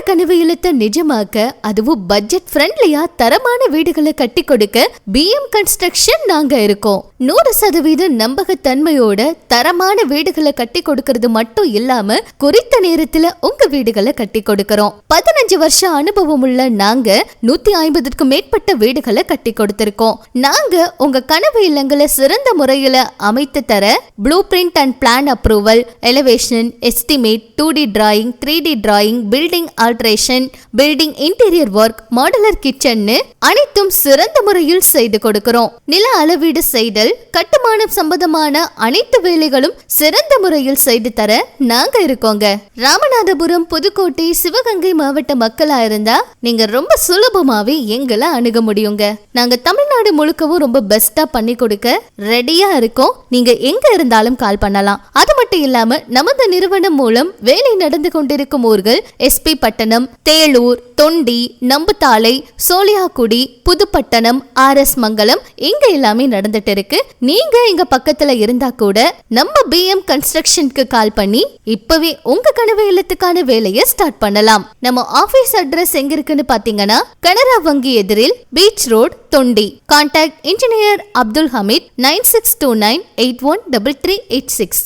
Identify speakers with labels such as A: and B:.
A: கனவு இல்லத்தை நிஜமாக்க, அதுவும் பட்ஜெட் ஃப்ரெண்ட்லியா தரமான வீடுகளை கட்டி கொடுக்க பிஎம் கன்ஸ்ட்ரக்ஷன் நாங்க இருக்கோம். 100% நம்பகத்தன்மையோட தரமான வீடுகளை கட்டி கொடுக்கறது மட்டும் இல்லாம குறித்த நேரத்துல உங்க வீடுகளை கட்டி கொடுக்கறோம். 15 வருஷம் அனுபவம் உள்ள நாங்க 150க்கும் மேற்பட்ட வீடுகளை கட்டி கொடுத்திருக்கோம். நாங்க உங்க கனவு இல்லங்களை சிறந்த முறையில அமைத்து தர blue print and plan approval, elevation, estimate, 2D drawing, 3D drawing, building alteration, building interior work, modular kitchen அனைத்தும் சிறந்த முறையில் செய்து கொடுக்கிறோம். நில அளவீடு செய்தல், கட்டுமானம் சம்பந்தமான அனைத்து வேலைகளும் சிறந்த முறையில் செய்து தர நாங்க இருக்கோங்க. ராமநாதபுரம், புதுக்கோட்டை, சிவகங்கை மாவட்ட மக்களா இருந்தா நீங்க ரொம்ப சுலபமாவே எங்களை அணுக முடியுங்க. நாங்க தமிழ்நாடு முழுக்கவும் ரொம்ப பெஸ்டா பண்ணி கொடுக்க ரெடியா இருக்கோம். நீங்க எங்க இருந்தாலும் கால் பண்ணலாம். அது மட்டும் இல்லாம நமது நிறுவனம் மூலம் வேலை நடந்து கொண்டிருக்கும் ஊர்கள் எஸ்பி பட்டணம், தேளூர், தொண்டி, நம்புத்தாளை, சோழியாக்குடி, புதுப்பட்டணம், RS மங்கலம் இங்க எல்லாமே நடந்துட்டு இருக்கு. நீங்க இங்க பக்கத்துல இருந்தா கூட நம்ம பிஎம் கன்ஸ்ட்ரக்ஷனுக்கு கால் பண்ணி இப்பவே உங்க கனவு இல்லத்துக்கான வேலையை ஸ்டார்ட் பண்ணலாம். நம்ம ஆபீஸ் அட்ரஸ் எங்க இருக்குன்னு பாத்தீங்கன்னா, கனரா வங்கி எதிரில், beach road, Thondi. Contact engineer Abdul Hameed 9629813386.